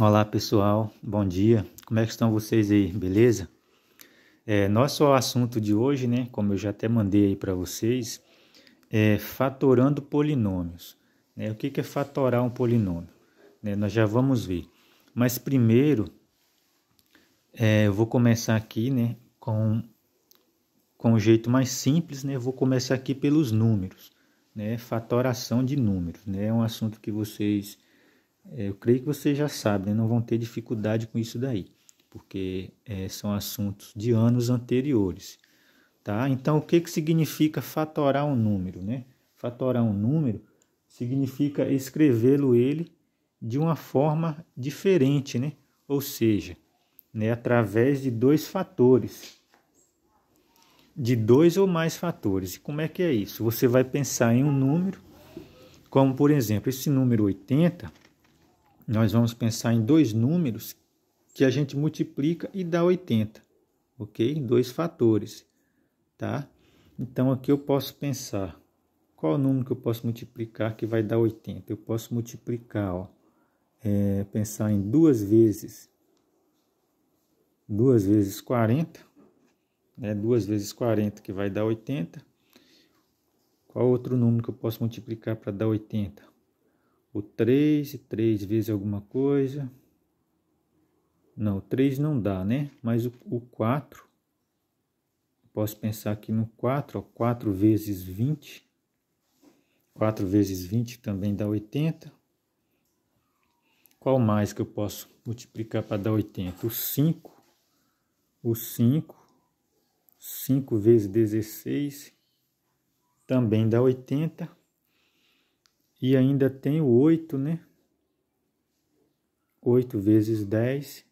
Olá pessoal, bom dia, como é que estão vocês aí, beleza? Nosso assunto de hoje, né, como eu já até mandei aí para vocês, é fatorando polinômios, né? O que é fatorar um polinômio? Né, nós já vamos ver, mas primeiro eu vou começar aqui, né, com um jeito mais simples, né, eu vou começar aqui pelos números, né, fatoração de números, né, é um assunto que vocês eu creio que vocês já sabem, né? Não vão ter dificuldade com isso daí, porque são assuntos de anos anteriores, tá? Então, o que significa fatorar um número, né? Fatorar um número significa escrevê-lo ele de uma forma diferente, né? Ou seja, né, através de dois fatores, de dois ou mais fatores. E como é que é isso? Você vai pensar em um número, como por exemplo, esse número 80. Nós vamos pensar em dois números que a gente multiplica e dá 80, ok? Dois fatores, tá? Então aqui eu posso pensar, qual o número que eu posso multiplicar que vai dar 80? Eu posso multiplicar, ó, pensar em duas vezes 40, né? 2 vezes 40 que vai dar 80. Qual outro número que eu posso multiplicar para dar 80? O 3, 3 vezes alguma coisa. Não, 3 não dá, né? Mas o 4, posso pensar aqui no 4, ó, 4 vezes 20. 4 vezes 20 também dá 80. Qual mais que eu posso multiplicar para dar 80? O 5. O 5. 5 vezes 16 também dá 80. E ainda tem o 8, né? 8 vezes 10,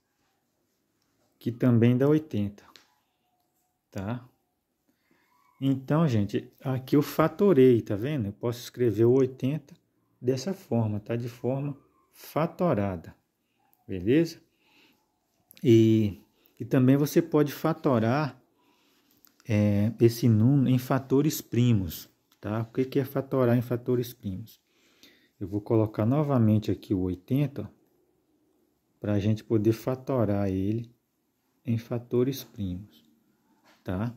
que também dá 80. Tá? Então, gente, aqui eu fatorei, tá vendo? Eu posso escrever o 80 dessa forma, tá? De forma fatorada, beleza? E também você pode fatorar esse número em fatores primos, tá? O que é fatorar em fatores primos? Eu vou colocar novamente aqui o 80 para a gente poder fatorar ele em fatores primos, tá?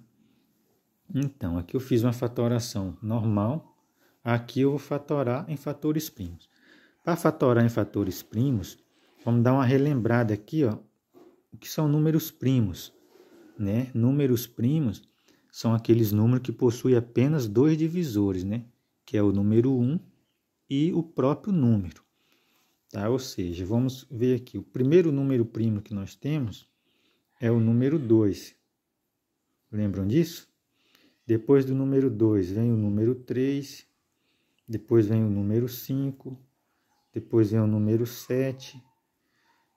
Então, aqui eu fiz uma fatoração normal, aqui eu vou fatorar em fatores primos. Para fatorar em fatores primos, vamos dar uma relembrada aqui, ó, o que são números primos, né? Números primos são aqueles números que possuem apenas dois divisores, né? Que é o número 1 e o próprio número, tá? Ou seja, vamos ver aqui, o primeiro número primo que nós temos é o número 2. Lembram disso? Depois do número 2 vem o número 3, depois vem o número 5, depois vem o número 7,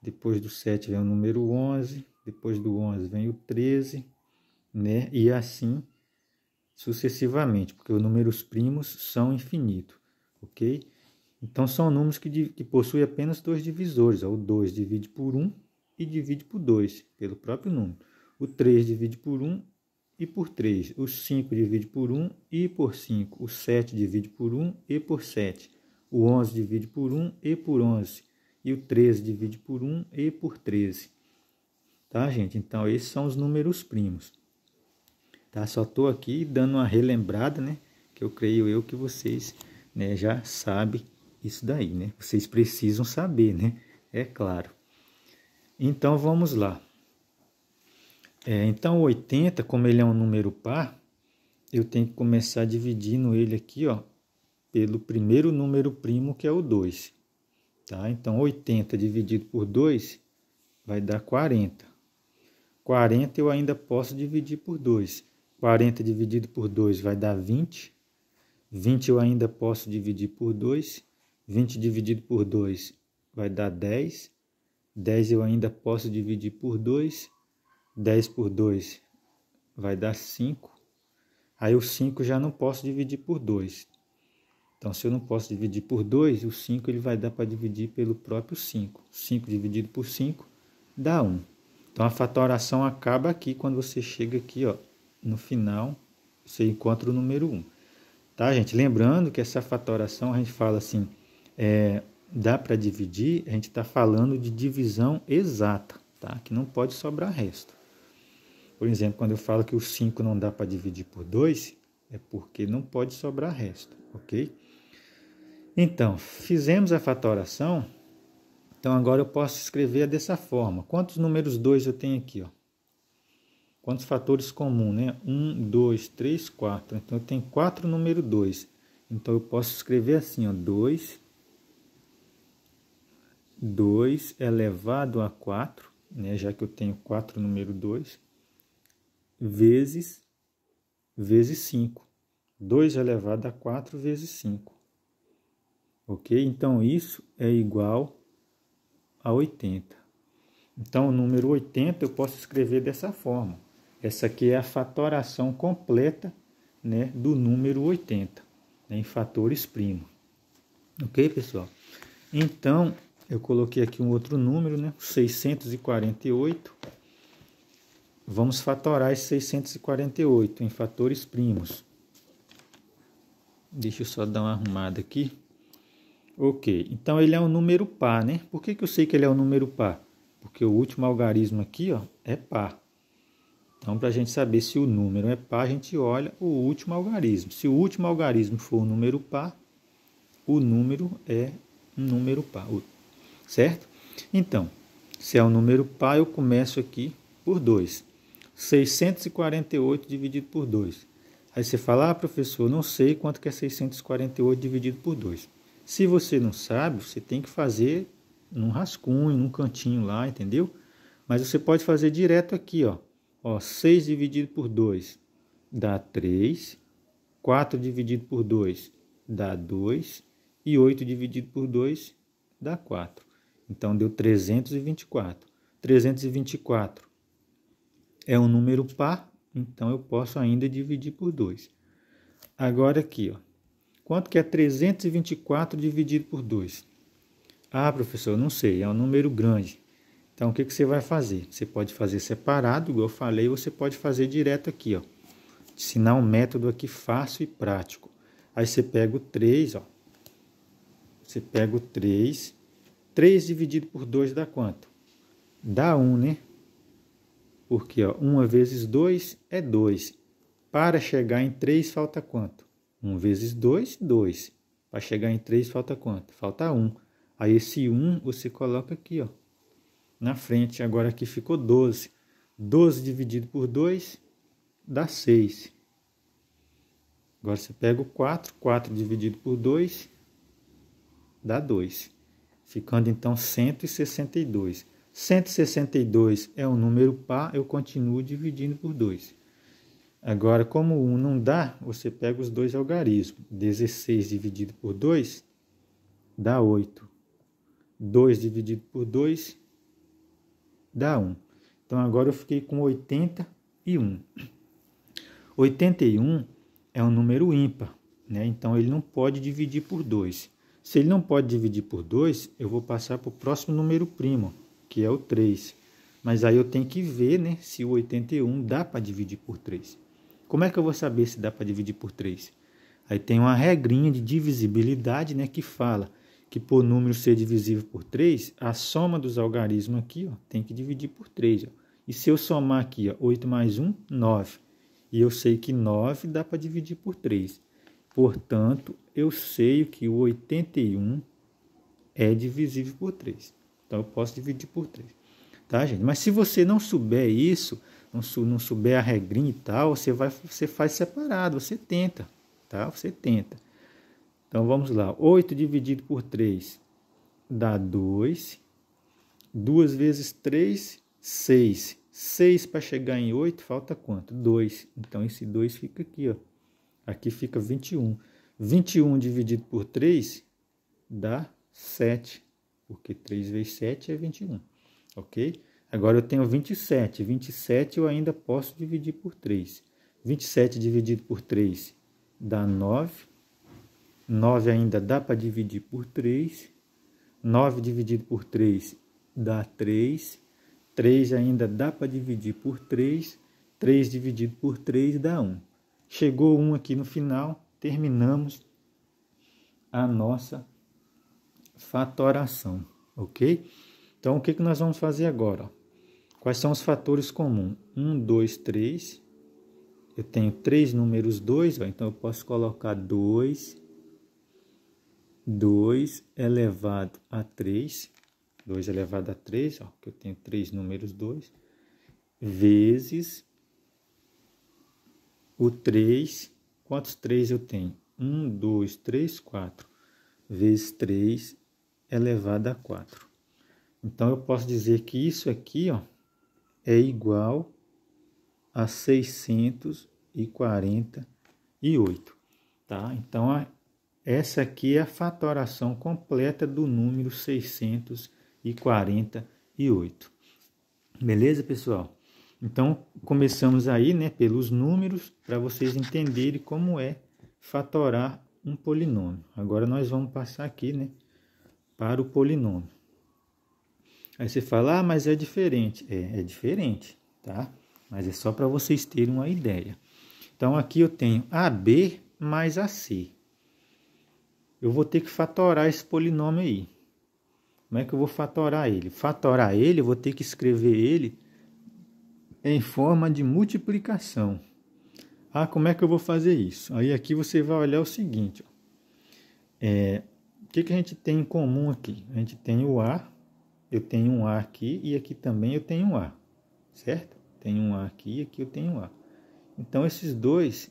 depois do 7 vem o número 11, depois do 11 vem o 13, né? E assim sucessivamente, porque os números primos são infinitos, ok? Então são números que possuem apenas dois divisores, ó. O 2 divide por 1 e divide por 2, pelo próprio número. O 3 divide por 1 e por 3. O 5 divide por 1 e por 5. O 7 divide por 1 e por 7. O 11 divide por 1 e por 11. E o 13 divide por 1 e por 13. Tá, gente? Então, esses são os números primos. Tá? Só estou aqui dando uma relembrada, né? Que eu creio eu que vocês, né, já sabem isso daí, né? Vocês precisam saber, né? É claro. Então, vamos lá. Então, 80, como ele é um número par, eu tenho que começar dividindo ele aqui, ó, pelo primeiro número primo, que é o 2. Tá? Então, 80 dividido por 2 vai dar 40. 40 eu ainda posso dividir por 2. 40 dividido por 2 vai dar 20. 20 eu ainda posso dividir por 2. 20 dividido por 2 vai dar 10. 10 eu ainda posso dividir por 2. 10 por 2 vai dar 5. Aí o 5 já não posso dividir por 2. Então, se eu não posso dividir por 2, o 5 ele vai dar para dividir pelo próprio 5. 5 dividido por 5 dá 1. Então, a fatoração acaba aqui, quando você chega aqui, ó, no final, você encontra o número 1. Tá, gente? Lembrando que essa fatoração, a gente fala assim, dá para dividir, a gente está falando de divisão exata, tá? Que não pode sobrar resto. Por exemplo, quando eu falo que o 5 não dá para dividir por 2, é porque não pode sobrar resto, ok? Então, fizemos a fatoração, então agora eu posso escrever dessa forma. Quantos números 2 eu tenho aqui, ó? Quantos fatores comuns, né? 1, 2, 3, 4. Então eu tenho 4 número 2. Então eu posso escrever assim, ó, 2 elevado a 4, né? Já que eu tenho 4 número 2, vezes 5. 2 elevado a 4 vezes 5. Ok? Então isso é igual a 80. Então o número 80 eu posso escrever dessa forma. Essa aqui é a fatoração completa, né, do número 80, né, em fatores primos. Ok, pessoal? Então, eu coloquei aqui um outro número, né, 648. Vamos fatorar esse 648 em fatores primos. Deixa eu só dar uma arrumada aqui. Ok, então ele é um número par, né? Por que eu sei que ele é um número par? Porque o último algarismo aqui, ó, é par. Então, para a gente saber se o número é par, a gente olha o último algarismo. Se o último algarismo for um número par, o número é um número par, certo? Então, se é um número par, eu começo aqui por 2. 648 dividido por 2. Aí você fala, professor, não sei quanto que é 648 dividido por 2. Se você não sabe, você tem que fazer num rascunho, num cantinho lá, entendeu? Mas você pode fazer direto aqui, ó. 6 dividido por 2 dá 3. 4 dividido por 2 dá 2. E 8 dividido por 2 dá 4. Então, deu 324. 324 é um número par, então eu posso ainda dividir por 2. Agora aqui, ó. Quanto que é 324 dividido por 2? Professor, eu não sei, é um número grande. Então, o que você vai fazer? Você pode fazer separado, igual eu falei, você pode fazer direto aqui, ó. Ensinar um método aqui fácil e prático. Aí você pega o 3, ó. Você pega o 3. 3 dividido por 2 dá quanto? Dá 1, né? Porque, ó, 1 vezes 2 é 2. Para chegar em 3, falta quanto? 1 vezes 2, 2. Para chegar em 3, falta quanto? Falta 1. Aí esse 1 você coloca aqui, ó, na frente. Agora aqui ficou 12. 12 dividido por 2 dá 6. Agora você pega o 4. 4 dividido por 2 dá 2. Ficando então 162. 162 é um número par, eu continuo dividindo por 2. Agora, como 1 não dá, você pega os dois algarismos. 16 dividido por 2 dá 8. 2 dividido por 2 dá 1. Então, agora eu fiquei com 81. 81 é um número ímpar, né? Então, ele não pode dividir por 2. Se ele não pode dividir por 2, eu vou passar para o próximo número primo, que é o 3. Mas aí eu tenho que ver, né, se o 81 dá para dividir por 3. Como é que eu vou saber se dá para dividir por 3? Aí tem uma regrinha de divisibilidade, né, que fala que por número ser divisível por 3, a soma dos algarismos aqui, ó, tem que dividir por 3. Ó. E se eu somar aqui, ó, 8 mais 1, 9. E eu sei que 9 dá para dividir por 3. Portanto, eu sei que o 81 é divisível por 3. Então, eu posso dividir por 3. Tá, gente? Mas se você não souber isso, não souber a regrinha e tal, você faz separado, você tenta, tá? Você tenta. Então, vamos lá. 8 dividido por 3 dá 2. 2 vezes 3, 6. 6 para chegar em 8, falta quanto? 2. Então, esse 2 fica aqui, ó. Aqui fica 21. 21 dividido por 3 dá 7. Porque 3 vezes 7 é 21. Ok? Agora eu tenho 27. 27 eu ainda posso dividir por 3. 27 dividido por 3 dá 9. 9 ainda dá para dividir por 3. 9 dividido por 3 dá 3. 3 ainda dá para dividir por 3. 3 dividido por 3 dá 1. Chegou 1 aqui no final, terminamos a nossa fatoração, ok? Então, o que nós vamos fazer agora? Quais são os fatores comuns? 1, 2, 3. Eu tenho 3 números 2, então eu posso colocar 2 elevado a 3. 2 elevado a 3, que eu tenho 3 números 2, vezes o 3. Quantos 3 eu tenho? 1, 2, 3, 4. Vezes 3 elevado a 4. Então, eu posso dizer que isso aqui é igual a 648. Tá? Então, essa aqui é a fatoração completa do número 648. Beleza, pessoal? Então, começamos aí, né, pelos números, para vocês entenderem como é fatorar um polinômio. Agora nós vamos passar aqui, né, para o polinômio. Aí você fala, mas é diferente. É diferente, tá? Mas é só para vocês terem uma ideia. Então, aqui eu tenho AB mais AC. Eu vou ter que fatorar esse polinômio aí. Como é que eu vou fatorar ele? Fatorar ele, eu vou ter que escrever ele em forma de multiplicação. Como é que eu vou fazer isso? Aí aqui você vai olhar o seguinte. O que a gente tem em comum aqui? A gente tem o A, eu tenho um A aqui e aqui também eu tenho um A, certo? Tenho um A aqui e aqui eu tenho um A. Então essas duas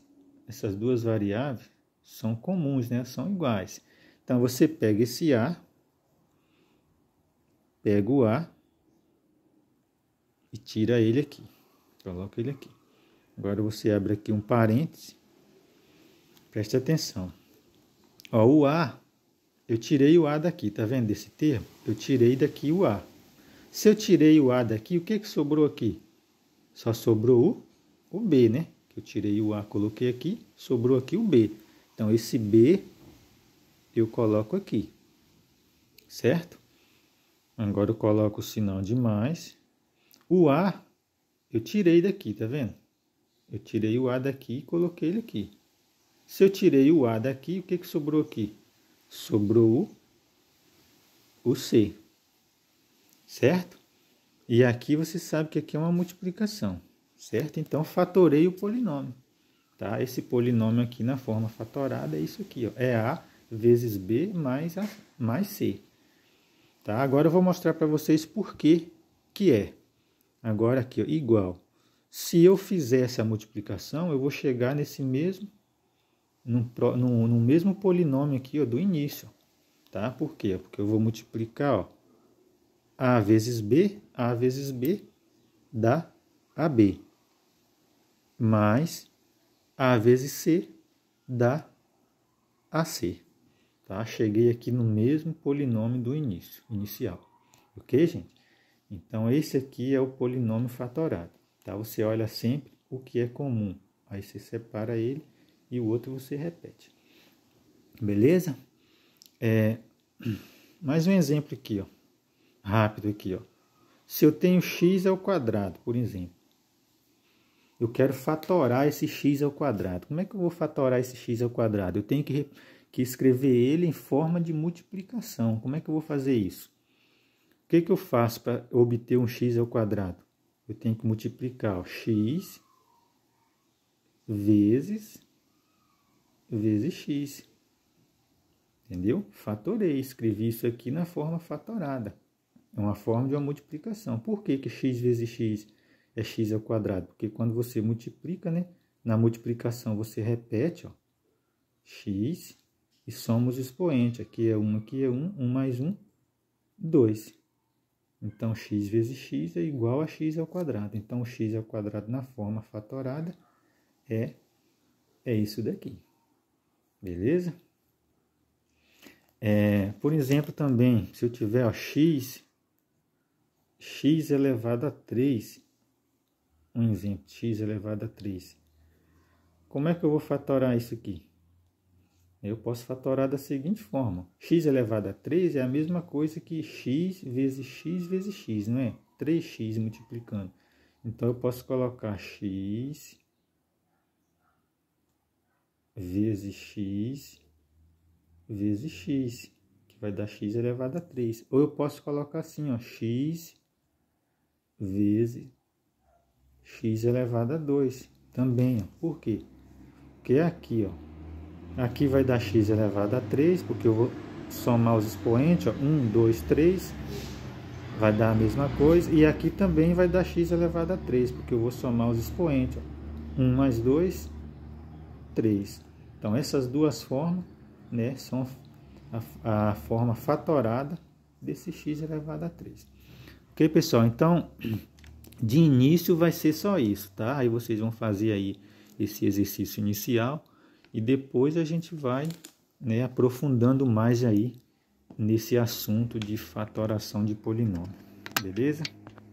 variáveis são comuns, né? São iguais. Então você pega esse A, pega o A e tira ele aqui. Coloca ele aqui. Agora você abre aqui um parêntese. Preste atenção. O A, eu tirei o A daqui, tá vendo esse termo? Eu tirei daqui o A. Se eu tirei o A daqui, o que sobrou aqui? Só sobrou o B, né? Eu tirei o A, coloquei aqui, sobrou aqui o B. Então, esse B eu coloco aqui, certo? Agora eu coloco o sinal de mais. O A eu tirei daqui, tá vendo? Eu tirei o A daqui e coloquei ele aqui. Se eu tirei o A daqui, o que sobrou aqui? Sobrou o C, certo? E aqui você sabe que aqui é uma multiplicação, certo? Então, fatorei o polinômio, tá? Esse polinômio aqui na forma fatorada é isso aqui, é A vezes B mais C, tá? Agora eu vou mostrar para vocês por que é. Agora aqui, igual. Se eu fizer essa multiplicação, eu vou chegar nesse mesmo, no mesmo polinômio aqui, do início, tá? Por quê? Porque eu vou multiplicar, A vezes B dá AB, mais A vezes C dá AC, tá? Cheguei aqui no mesmo polinômio do inicial, ok, gente? Então, esse aqui é o polinômio fatorado, tá? Você olha sempre o que é comum, aí você separa ele e o outro você repete, beleza? Mais um exemplo aqui, rápido aqui, Se eu tenho x ao quadrado, por exemplo, eu quero fatorar esse x ao quadrado. Como é que eu vou fatorar esse x ao quadrado? Eu tenho que escrever ele em forma de multiplicação. Como é que eu vou fazer isso? O que eu faço para obter um x ao quadrado? Eu tenho que multiplicar x vezes x. Entendeu? Fatorei, escrevi isso aqui na forma fatorada. É uma forma de uma multiplicação. Por que x vezes x é x ao quadrado? Porque quando você multiplica, né? Na multiplicação você repete, x e soma os expoentes. Aqui é 1, aqui é 1, 1 mais 1, 2. Então, x vezes x é igual a x ao quadrado. Então, o x ao quadrado na forma fatorada é isso daqui. Beleza? Por exemplo, também, se eu tiver x elevado a 3, um exemplo, x elevado a 3. Como é que eu vou fatorar isso aqui? Eu posso fatorar da seguinte forma. X elevado a 3 é a mesma coisa que x vezes x, não é? 3x multiplicando. Então, eu posso colocar x vezes x, que vai dar x elevado a 3. Ou eu posso colocar assim, ó, x vezes x elevado a 2. Também, ó. Por quê? Porque aqui, ó, aqui vai dar x elevado a 3, porque eu vou somar os expoentes, ó, 1, 2, 3, vai dar a mesma coisa. E aqui também vai dar x elevado a 3, porque eu vou somar os expoentes, ó, 1 mais 2, 3. Então, essas duas formas, né, são a forma fatorada desse x elevado a 3. Ok, pessoal? Então, de início vai ser só isso, tá? Aí vocês vão fazer aí esse exercício inicial e depois a gente vai, né, aprofundando mais aí nesse assunto de fatoração de polinômio, beleza?